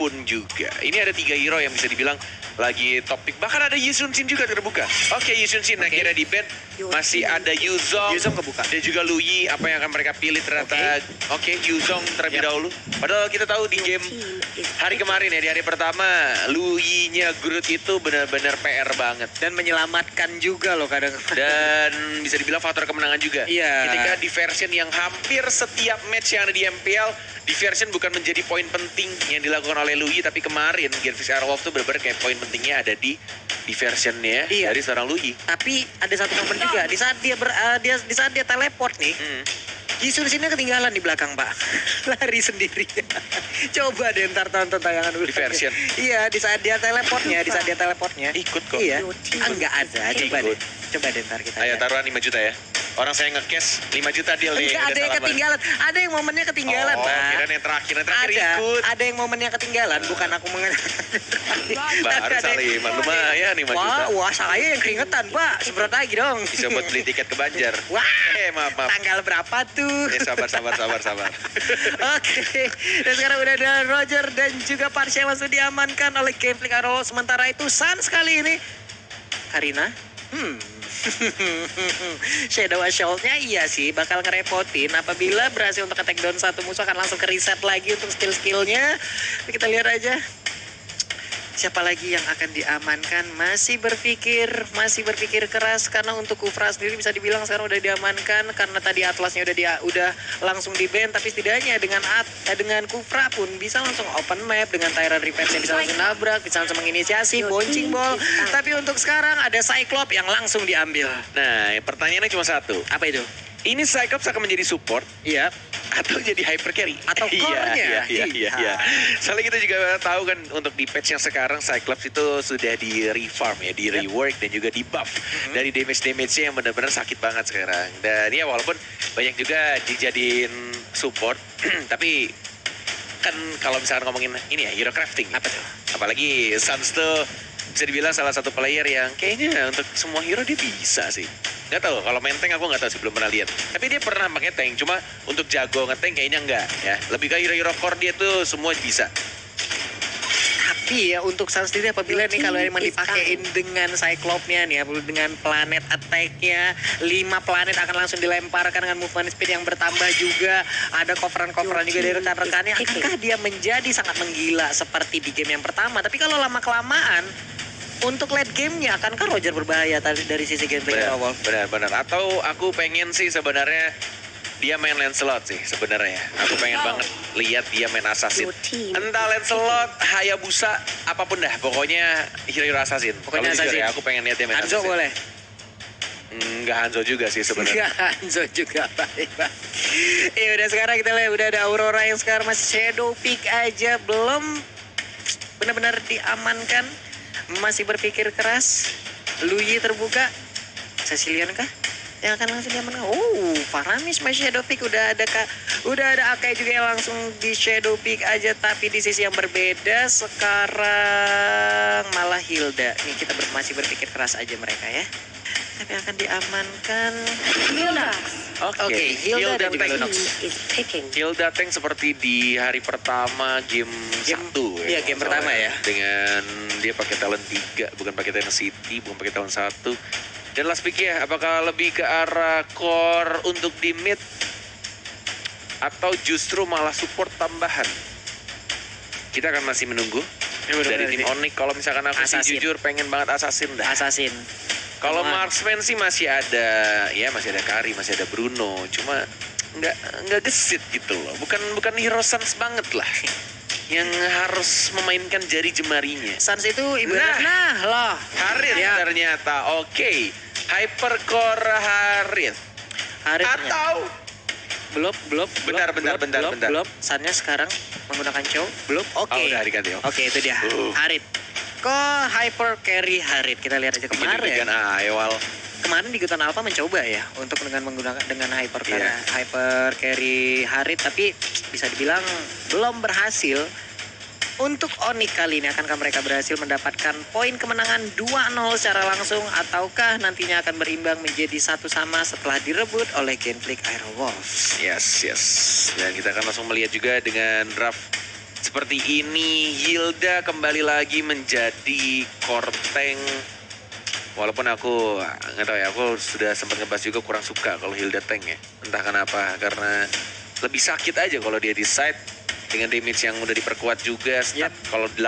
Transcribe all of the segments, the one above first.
pun juga. Ini ada 3 hero yang bisa dibilang lagi topik. Bahkan ada Yisun Shin juga terbuka. Oke, Yisun Shin akhirnya di ban. Masih ada Yuzong. Yuzong kebuka. Dan juga Lu Yi. Apa yang akan mereka pilih ternyata. Oke, Yuzong terlebih dahulu. Padahal kita tahu di game hari kemarin ya, di hari pertama, Lu Yi-nya Groot itu benar-benar PR banget. Dan menyelamatkan juga loh kadang. Dan bisa dibilang faktor kemenangan juga. Iya. Ketika di version yang hampir setiap match yang ada di MPL, di version bukan menjadi poin penting yang dilakukan oleh Lu Yi, tapi kemarin Genfix Airwolf tuh benar-benar kayak poin pentingnya ada di versionnya dari seorang Lu Yi. Tapi ada satu momen juga di saat di saat dia teleport nih. Yisun sini ketinggalan di belakang, Pak. Lari sendiri. Coba deh ntar tonton tayangan dulu. Di version. Iya, di saat dia teleportnya, Ikut kok. Iya. Enggak ada. Coba deh. Coba deh ntar kita. Ayo taruhan 5 juta ya. Orang saya nge-cash 5 juta deal nih. Enggak, ada yang ketinggalan. Ada yang momennya ketinggalan, Pak. Kira yang terakhir ikut. Ada yang momennya ketinggalan, bukan aku Baru Saliman, lumayan 5 juta. Wah, saya yang keringetan, Pak. Seberat lagi dong. Bisa buat beli tiket ke Banjar. Wah, maaf. tanggal berapa tuh? Sabar. Oke, dan sekarang udah ada Roger dan juga Parsha yang langsung diamankan oleh Genfix Airwolf. Sementara itu Sans kali ini Karina, Shadow Assault-nya iya sih bakal ngerepotin apabila berhasil untuk attack down satu musuh akan langsung ke reset lagi untuk skill-skillnya. Kita lihat aja siapa lagi yang akan diamankan. Masih berpikir keras karena untuk Kufra sendiri bisa dibilang sekarang udah diamankan karena tadi Atlasnya udah langsung di ban, tapi setidaknya dengan Kufra pun bisa langsung open map, dengan Tyrant Revenge yang bisa langsung nabrak, bisa langsung menginisiasi bouncing ball. Tapi untuk sekarang ada Cyclops yang langsung diambil. Nah, pertanyaannya cuma satu. Apa itu? Ini Cyclops akan menjadi support Iya. atau jadi hyper carry? Atau core-nya? Iya. Soalnya kita juga tahu kan untuk di patch yang sekarang Cyclops itu sudah di refarm ya, di rework dan juga di buff dari damage-nya yang benar-benar sakit banget sekarang. Dan ya walaupun banyak juga dijadiin support, tapi kan kalau misalkan ngomongin ini ya hero crafting. Apa tuh? Apalagi Sans tuh bisa dibilang salah satu player yang kayaknya untuk semua hero dia bisa sih. Nggak tahu, kalau main tank aku nggak tahu sih, belum pernah lihat. Tapi dia pernah pakai tank, cuma untuk jago nge-tank kayaknya enggak ya. Lebih ke hero-hero core dia tuh semua bisa. Tapi ya untuk Sans sendiri apabila nih kalau emang dipakein dengan Cyclops-nya nih, dengan planet attack-nya, 5 planet akan langsung dilemparkan dengan movement speed yang bertambah juga. Ada coveran-coveran juga dari rekan-rekannya. Akankah dia menjadi sangat menggila seperti di game yang pertama? Tapi kalau lama-kelamaan, untuk late game-nya akankah Roger berbahaya dari sisi gameplay awal? Benar. Atau aku pengen sih sebenarnya dia main Lancelot sih sebenarnya. Aku pengen banget lihat dia main assassin. Entah Lancelot, Hayabusa, apapun dah. Pokoknya hero assassin. Pokoknya assassin. Ya, aku pengen lihat dia main Hanzo assassin. boleh? Enggak Hanzo juga sih sebenarnya. Enggak Hanzo juga, baik. Ya udah sekarang kita lihat udah ada Aurora yang sekarang masih shadow pick aja, belum benar-benar diamankan. Masih berpikir keras. Lu Yi terbuka. Cecilion kah yang akan langsung diamankan? Faramis masih shadow pick. Udah ada Akai juga yang langsung di shadow pick aja, tapi di sisi yang berbeda. Sekarang malah Hilda. Nih kita masih berpikir keras aja mereka ya. Tapi akan diamankan Oke, Hilda dan juga Lunox. Hilda tank seperti di hari pertama game 1 ya. Iya, game pertama ya. Dengan dia pakai talent 3, bukan pakai talent city, bukan pakai talent 1. Dan last pick ya, apakah lebih ke arah core untuk di mid atau justru malah support tambahan? Kita akan masih menunggu dari tim Onyx. Kalau misalkan aku sih jujur pengen banget assassin dah. Assassin. Kalau marksman sih masih ada Kari, masih ada Bruno, cuma nggak gesit gitu loh. Bukan hero Sans banget lah. Yang harus memainkan jari jemarinya. Sans itu ibarat loh. Harith ya. Ternyata oke. Hypercore Harith. Atau belum. Bentar. Sannya sekarang menggunakan Chow. Belum. Oke. Udah diganti. Oke, itu dia. Harith. Kok hyper carry Harith? Kita lihat aja kemarin. Kemarin di Gutan Alpha mencoba ya untuk dengan hyper carry Harith, tapi bisa dibilang belum berhasil. Untuk Onyx kali ini akankah mereka berhasil mendapatkan poin kemenangan 2-0 secara langsung, ataukah nantinya akan berimbang menjadi 1-1 setelah direbut oleh Genfix Airwolf? Yes. Dan kita akan langsung melihat juga dengan draft seperti ini. Hilda kembali lagi menjadi core tank. Walaupun aku nggak tahu ya, aku sudah sempat ngebahas juga kurang suka kalau Hilda tank ya. Entah kenapa, karena lebih sakit aja kalau dia di side dengan damage yang udah diperkuat juga. Kalau 8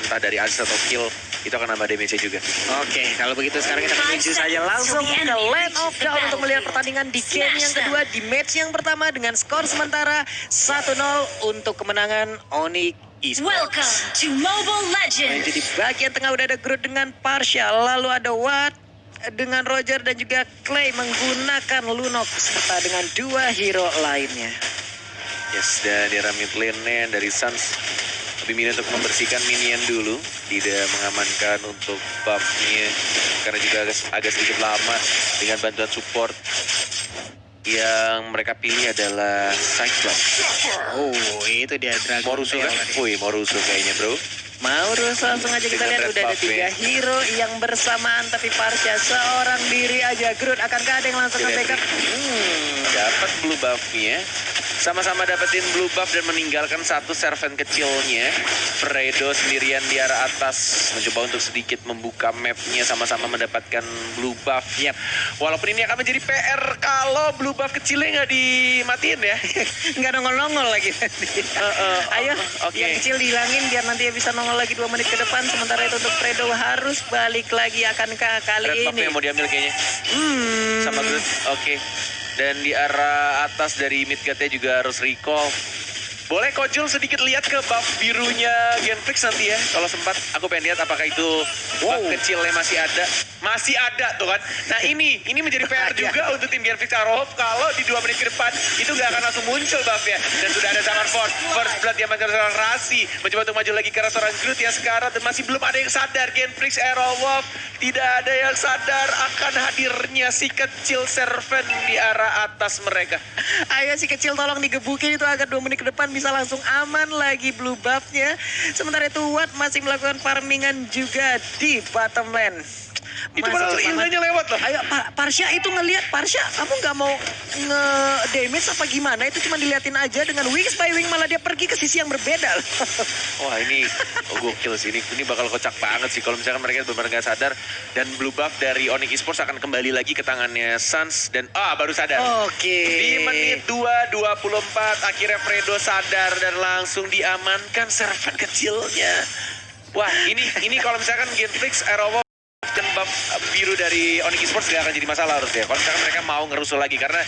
entah dari assist atau kill itu akan nambah damage-nya juga. Oke, kalau begitu sekarang kita menuju saja langsung ke Land of Dawn untuk melihat pertandingan di game yang kedua, di match yang pertama dengan skor sementara 1-0 untuk kemenangan Onyx Esports. Welcome to Mobile Legends. Jadi bagian tengah udah ada Groot dengan Parsha, lalu ada Watt dengan Roger dan juga Clay menggunakan Lunox serta dengan 2 hero lainnya. Yes, dan di mid lane-nya dari Suns lebih milih untuk membersihkan minion dulu, tidak mengamankan untuk buff-nya karena juga agak sedikit lama dengan bantuan support. Yang mereka pilih adalah Cyclops. Oh, itu dia Dragon Morusu Tail kan? tadi. Wih, Morusu kayaknya bro. Maurus langsung aja kita Dengan lihat red udah ada buff-nya. 3 hero yang bersamaan tapi Parsha seorang diri aja. Groot akankah ada yang langsung Tidak. nge-backup? Dapat blue buff-nya. Sama-sama dapetin blue buff dan meninggalkan satu servant kecilnya. Fredo sendirian di arah atas mencoba untuk sedikit membuka map-nya, sama-sama mendapatkan blue buff. Yap. Walaupun ini akan menjadi PR kalau blue buff kecilnya nggak dimatiin ya. Nggak nongol-nongol lagi nanti. Ayo, oke. yang kecil dihilangin biar nanti bisa nongol lagi 2 menit ke depan. Sementara itu untuk Fredo harus balik lagi. Akankah kali Red ini? buff-nya mau diambil kayaknya. Sama Groot. Oke. Dan di arah atas dari Midgard-nya juga harus recall. Boleh Kojul sedikit lihat ke buff birunya Genflix nanti ya. Kalau sempat aku pengen lihat apakah itu buff kecilnya masih ada. Masih ada tuh kan. Nah ini menjadi PR juga untuk tim Genflix Arrow. Kalau di 2 menit ke depan itu nggak akan langsung muncul buffnya. Dan sudah ada Zaman Force. First Blood yang mengejar seorang Rasi. Mencoba untuk maju lagi ke arah seorang Groot yang sekarang. Dan masih belum ada yang sadar. Genflix Arrow Wolf tidak ada yang sadar akan hadirnya si kecil servant di arah atas mereka. Ayo si kecil tolong digebukin itu agar 2 menit ke depan bisa langsung aman lagi blue buff-nya. Sementara itu Watt masih melakukan farmingan juga di bottom lane. Itu Masih padahal cepat. Hildanya lewat loh. Ayo Parsha itu ngelihat. Parsha kamu nggak mau nge-damage apa gimana? Itu cuma diliatin aja dengan wings by wing malah dia pergi ke sisi yang berbeda. Wah ini gokil sih, ini bakal kocak banget sih kalau misalkan mereka benar-benar nggak sadar. Dan blue buff dari Onyx Esports akan kembali lagi ke tangannya Suns. Dan baru sadar. Oke. Di menit 2:24 akhirnya Fredo sadar dan langsung diamankan servant kecilnya. Wah ini kalau misalkan Genflix Aerowo dan buff biru dari Onyx Esports gak akan jadi masalah harusnya. Kalau misalkan mereka mau ngerusuh lagi karena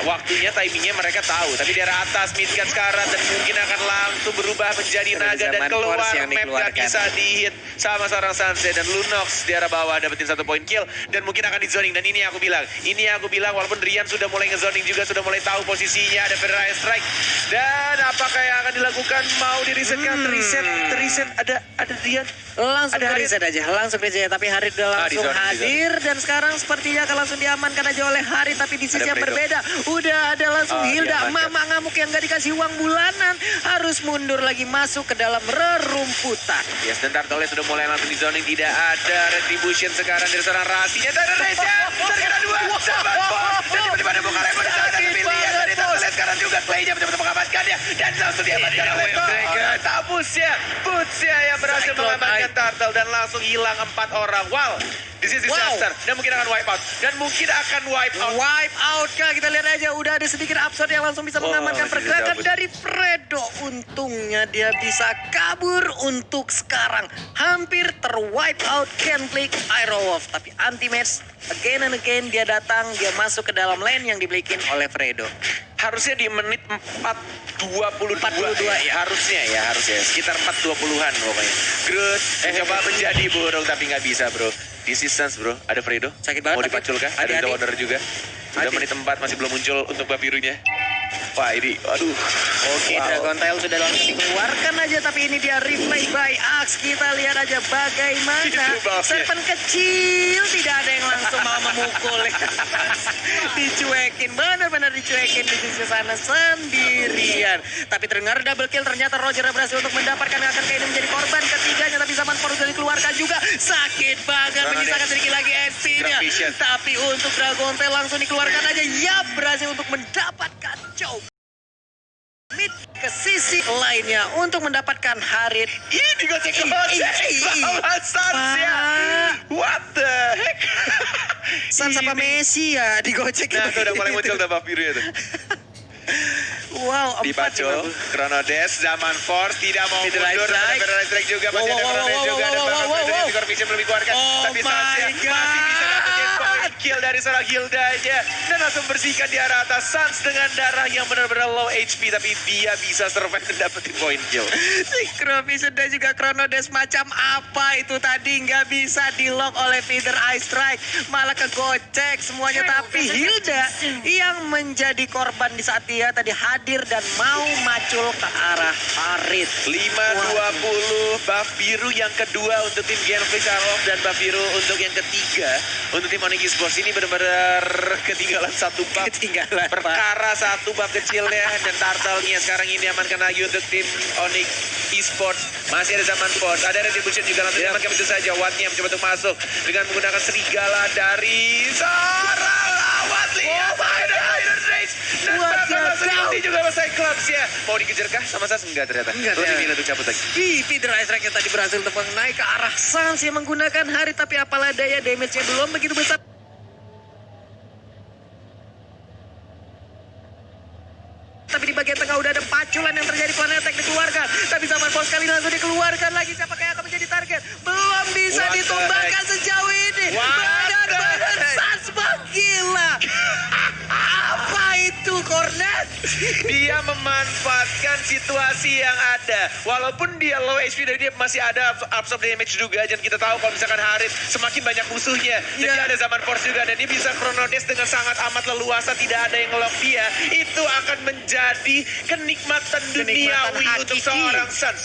waktunya, timingnya mereka tahu. Tapi di arah atas Midgard sekarang dan mungkin akan langsung berubah menjadi naga dan Zaman keluar Force yang map gak dikeluarkan. bisa dihit sama seorang Sunset dan Lunox di arah bawah dapetin 1 poin kill dan mungkin akan di zoning. Dan ini aku bilang walaupun Rian sudah mulai nge-zoning juga, sudah mulai tahu posisinya, ada Federal Strike. Dan apakah yang akan dilakukan, mau di reset kan? Reset ada Rian. Langsung Ada ke Harid. reset aja, langsung ke reset. Tapi Harid udah di langsung zone, di hadir dan sekarang sepertinya akan langsung diamankan aja oleh Harid. Tapi di sisi Ada yang Fredo. berbeda, udah ada langsung Hilda, diamankan. mama ngamuk yang gak dikasih uang bulanan, harus mundur lagi masuk ke dalam rerumputan. Yes, dan Turtle sudah mulai langsung di zoning. Tidak ada retribution sekarang dari seorang Rasinya. Dan ada reset, terkena 2, Zaman Force. Dan tiba-tiba ada Bukala yang mendatang dan pilihan dari Turtle sekarang juga. Clay-nya betul-betul mengamankannya. Dan langsung diamankan oleh Boots-nya yang berhasil Cyclone mengamankan Turtle. Dan langsung hilang 4 orang. Wow, this is disaster. Dan mungkin akan wipe out. Wipe out kah? Kita lihat aja udah ada sedikit upside yang langsung bisa mengamankan masih pergerakan dicabut. dari Fredo. Untungnya dia bisa kabur untuk sekarang. Hampir terwipe out Genflix Aerowolf. Tapi anti-match again and again dia datang, dia masuk ke dalam lane yang dimiliki oleh Fredo. Harusnya di menit 4:22 ya. Harusnya sekitar 4:20-an pokoknya. Groot coba menjadi burung tapi nggak bisa bro. Di seasons bro, ada Fredo. Sakit banget, Mau tapi dipaculkan, ada hati-hati. Downer juga. Sudah Hati. menit 4 masih belum muncul untuk bab birunya. Wah ini, aduh. Oke, Wow. Dragon Tail sudah langsung dikeluarkan aja, tapi ini dia replay by Axe. Kita lihat aja bagaimana Itu buffnya. serpent kecil tidak ada yang langsung mau memukul. Dicuekin, benar-benar dicuekin di sisi sana sendirian. Tapi terdengar double kill, ternyata Roger berhasil untuk mendapatkan akan ini menjadi korban ketiganya. Tapi Zaman Force sudah dikeluarkan juga. Sakit banget, Karena menyisakan dia- sedikit lagi SP-nya. Grab vision. Tapi untuk Dragon Tail langsung dikeluarkan aja. Yap, berhasil untuk mendapatkan cow. Mid ke sisi lainnya untuk mendapatkan Harit. Ini digocek-gocek sama Sans ya. What the heck? Sans sama Messi ya digocek. Nah, tuh udah mulai muncul tuh buff birunya tuh. Wow, 4 Dipaco, Chronodes, Zaman Force tidak mau Middle mundur, Strike. ada Middle Strike juga, masih ada Chronodes juga, ada Chronodes dengan Vigor Vision belum dikeluarkan, Oh tapi Sansya my masih bisa dapetin God. point kill dari seorang Hilda-nya, dan langsung bersihkan di arah atas. Sans dengan darah yang benar-benar low HP, tapi dia bisa survive dan dapetin point kill. Synchrovision dan juga Chronodes macam apa itu tadi nggak bisa di-lock oleh Feather Ice Strike, malah kegocek semuanya. Tapi Hilda yang menjadi korban di saat dia tadi hadir dan mau macul ke arah Harit. 5-20 buff biru yang kedua untuk tim Genflix Arlov dan buff biru untuk yang ketiga untuk tim Onyx Esports. Ini benar-benar ketinggalan satu buff. Ketinggalan, Pak. Perkara satu buff kecilnya dan turtle-nya sekarang ini diamankan lagi untuk tim Onyx Esports. Masih ada Zaman Force, ada Retribution juga langsung diamankan begitu saja. Watnya mencoba untuk masuk dengan menggunakan serigala dari seorang lawan. Lihat ada Iron Race dan bahkan langsung diulti juga sama Cyclops ya. Mau dikejarkah sama Sans? Enggak ternyata. Enggak, Lebih ya. milih untuk cabut lagi. Feather Ice Strike yang tadi berhasil tebang naik ke arah Sans yang menggunakan Harit, tapi apalah daya damage-nya belum begitu besar. Tapi di bagian tengah udah ada paculan yang terjadi, corner attack dikeluarkan. Tapi Zaman Force kali ini langsung dikeluarkan lagi. Siapa yang akan menjadi target? Belum bisa What the ditumbangkan sejauh ini. What Badan the heck? Sans gila. Apa itu Cornet? Dia memanfaatkan situasi yang ada. Walaupun dia low HP dan dia masih ada absorb damage juga. Dan kita tahu kalau misalkan Harit semakin banyak musuhnya. Dan Iya. dia ada Zaman Force juga. Dan dia bisa Chronodes dengan sangat amat leluasa. Tidak ada yang ngelock dia. Itu akan menjadi kenikmatan duniawi untuk hakiki. seorang Sans.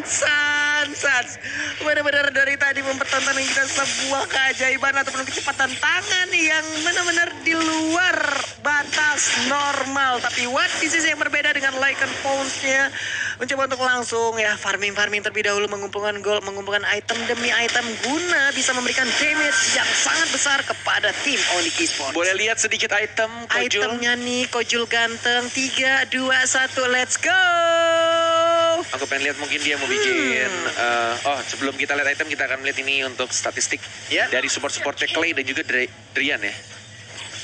Sans benar-benar dari tadi mempertontonkan kita sebuah keajaiban ataupun kecepatan tangan yang benar-benar di luar batas normal. Tapi Watt di sisi yang berbeda dengan Lycan Pawns-nya mencoba untuk langsung ya farming terlebih dahulu, mengumpulkan gold, mengumpulkan item demi item guna bisa memberikan damage yang sangat besar kepada tim Onyx Esports. Boleh lihat sedikit item, Kojul? Itemnya nih Kojul ganteng. 3, 2, 1, let's go. Aku pengen lihat mungkin dia mau bikin sebelum kita lihat item kita akan melihat ini untuk statistik dari support-supportnya Clay dan juga Drian ya.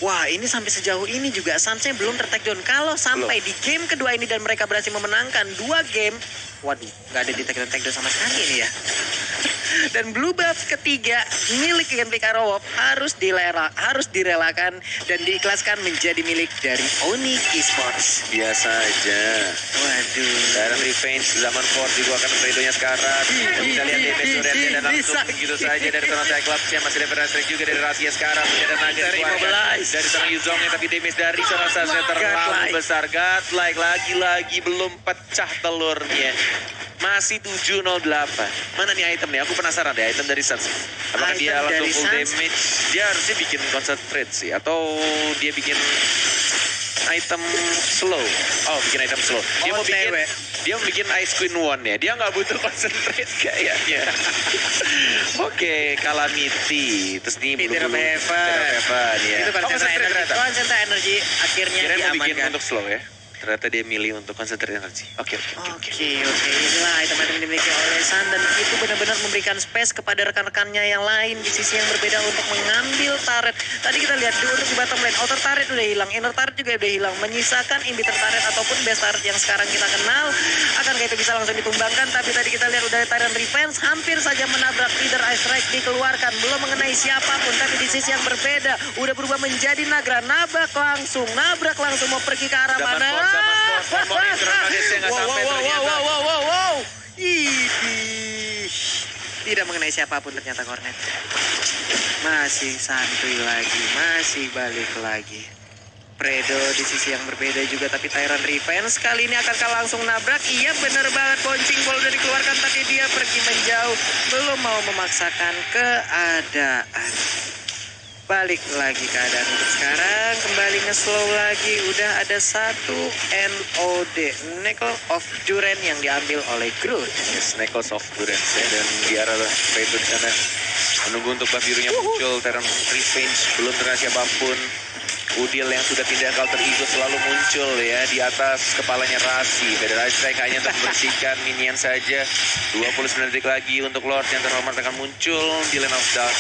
Wah, ini sampai sejauh ini juga Sansnya belum ter-takedown. Kalau sampai di game kedua ini dan mereka berhasil memenangkan 2 game, waduh, nggak ada di takedown sama sekali ini ya. Dan blue buff ketiga milik Genflix Arlov harus direlakan dan diikhlaskan menjadi milik dari Onyx Esports. Biasa aja. Waduh. Dan revenge Zaman Force juga akan periodenya sekarang. Kita lihat damage Surete dan langsung begitu saja dari seorang Cyclops-nya. Masih ada Feather Strike juga dari Rahasia sekarang. Masih ada Nugget Dari keluarkan Mobilize. dari seorang Yuzongnya. Tapi damage dari seorang Sansnya terlalu Godlike. besar. Godlike lagi-lagi belum pecah telurnya. Masih 708. Mana nih item nih? Aku penasaran deh item dari Sans. Apakah Item dia langsung dari full Sans? damage? Dia harusnya bikin concentrate sih. Atau dia bikin item slow. Oh, bikin item slow. Dia mau bikin Ice Queen One ya. Dia nggak butuh concentrate kayaknya. Oke, Calamity. Terus nih Peter Bevan ya. Itu Oh, concentrate ternyata. konsentrasi energi akhirnya Kirain mau bikin diamankan. untuk slow ya. Ternyata dia milih untuk concentrate energy. Oke. Oke, inilah item-item yang dimiliki oleh San dan itu benar-benar memberikan space kepada rekan-rekannya yang lain di sisi yang berbeda untuk mengambil turret. Tadi kita lihat untuk di bottom lane, outer turret udah hilang, inner turret juga udah hilang, menyisakan inhibitor turret ataupun base turret yang sekarang kita kenal. Akankah itu bisa langsung ditumbangkan? Tapi tadi kita lihat udah ada Tyrant Revenge hampir saja menabrak Feather Ice Strike dikeluarkan, belum mengenai siapapun. Tapi di sisi yang berbeda udah berubah menjadi Nagra, nabrak langsung mau pergi ke arah Zaman mana? Force, Chronodes-nya nggak sampai ternyata. Wow. Idih. Tidak mengenai siapapun ternyata Cornet. Masih santuy lagi, masih balik lagi. Predo di sisi yang berbeda juga, tapi Tyrant Revenge kali ini akankah langsung nabrak? Iya bener banget, bouncing ball udah dikeluarkan tapi dia pergi menjauh, belum mau memaksakan keadaan. Balik lagi keadaan untuk sekarang, kembali nge-slow lagi. Udah ada 1 NOD, Knuckle of Duren yang diambil oleh Groot. Yes, Knuckles of Durance ya. Dan di arah Fredo di sana menunggu untuk buff birunya muncul. Terang Revenge belum terkasih apapun. Udil yang sudah pindah ke alter ego selalu muncul ya di atas kepalanya Rasi. Federasi Strike hanya untuk membersihkan minion saja. 29 detik lagi untuk Lord yang terhormat akan muncul di Land of Dark.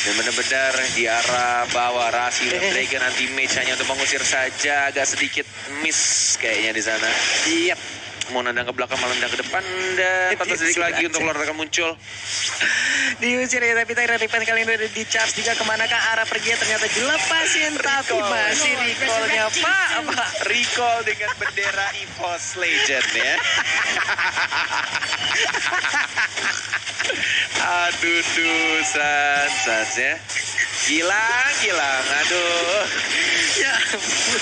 Dan benar-benar di arah bawah Rasi dan Dragon anti-mage hanya untuk mengusir saja. Agak sedikit miss kayaknya di sana. Yap. Mau nendang ke belakang malah nendang ke depan. Dan 14 detik lagi untuk Lord akan muncul. Diusir ya, tapi Tyra Defense kali ini udah di charge juga kemanakah arah pergi, ternyata dilepasin tapi masih recall-nya Pak. Recall dengan bendera EVOS Legend ya. Aduh, Sans ya. Gilang, aduh. Ya ampun.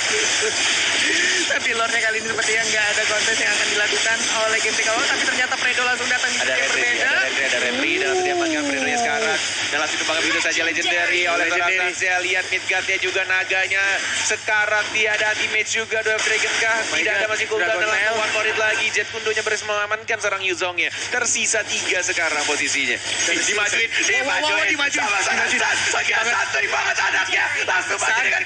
Tapi Lordnya kali ini sepertinya nggak ada kontes yang akan dilakukan oleh game TKO, tapi ternyata Fredo langsung datang di Ada game Repli, berbeda. ada Repli, dan langsung diamankan Fredo-nya sekarang. Dan langsung dibangga begitu saja Legendary oleh seorang Sansea. Lihat midguard-nya juga naganya sekarang tiada anti-mage juga Dwarf Dragon kah? Tidak ada, masih cooldown Dragon dalam Mail. one more hit lagi. Jet Kundonya berhasil mengamankan serang Yuzongnya. Tersisa 3 sekarang posisinya. Dimajuin. Santai banget anaknya. Langsung mati dengan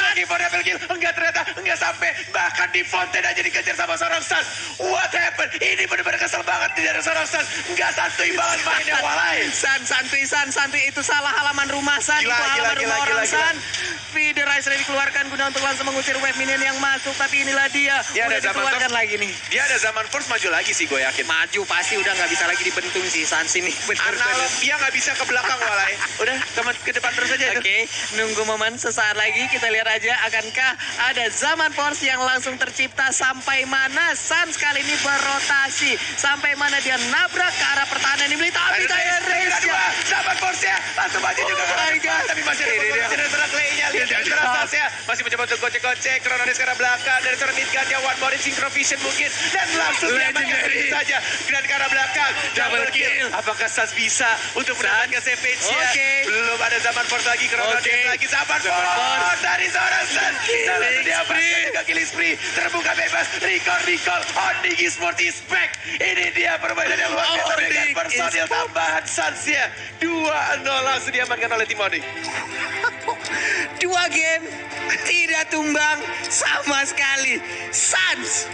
lagi for double kill. Enggak, ternyata enggak sampai. Bahkan di Fontaine aja dikejar sama seorang Sans. What happened? Ini benar-benar kesel banget dari seorang Sans. Enggak santuy banget mainnya walai. Santuy itu salah halaman rumah San. Gila, Itu halaman gila, rumah gila, orang gila. San. Feederizer dikeluarkan guna untuk langsung mengusir wave minion yang masuk, tapi inilah dia. Ya, Udah ada zaman dikeluarkan top. lagi nih. Dia ada zaman first maju lagi sih gue yakin. Maju pasti udah nggak bisa lagi dibentung sih Sans ini. Analog dia nggak bisa ke belakang walai. Udah ke depan terus aja itu. Oke, nunggu momen sesaat lagi. Kita lihat aja akankah ada zaman force yang langsung tercipta, sampai mana Sans kali ini berotasi, sampai mana dia nabrak ke arah pertahanan ini. Tapi Tyra Race ya. Dapat force ya. Langsung maju juga Oh ke my depan. God. Tapi masih ada informasi dari seorang Clay-nya. Lihat dari seorang Sans ya. Masih mencoba untuk gocek-gocek. Krononis ke arah belakang. Dari seorang Midgard-nya. One more in Synchrovision mungkin. Dan langsung diamankan Legendary. begitu saja. Dan ke arah belakang. Double kill. Apakah Sans bisa untuk mendapatkan savage-nya? Oke. Belum ada zaman force lagi. Krononis Oke. lagi. Zaman force dari seorang Sans. Dan langsung diamankan juga killing spree. Terbuka bebas. Recall. Ondig Esports is back. Ini dia permainan yang luar biasa dengan Ondig personil tambahan Sans ya. 2-0 langsung diamankan oleh tim Ondig. 2 game tidak tumbang sama sekali. Sans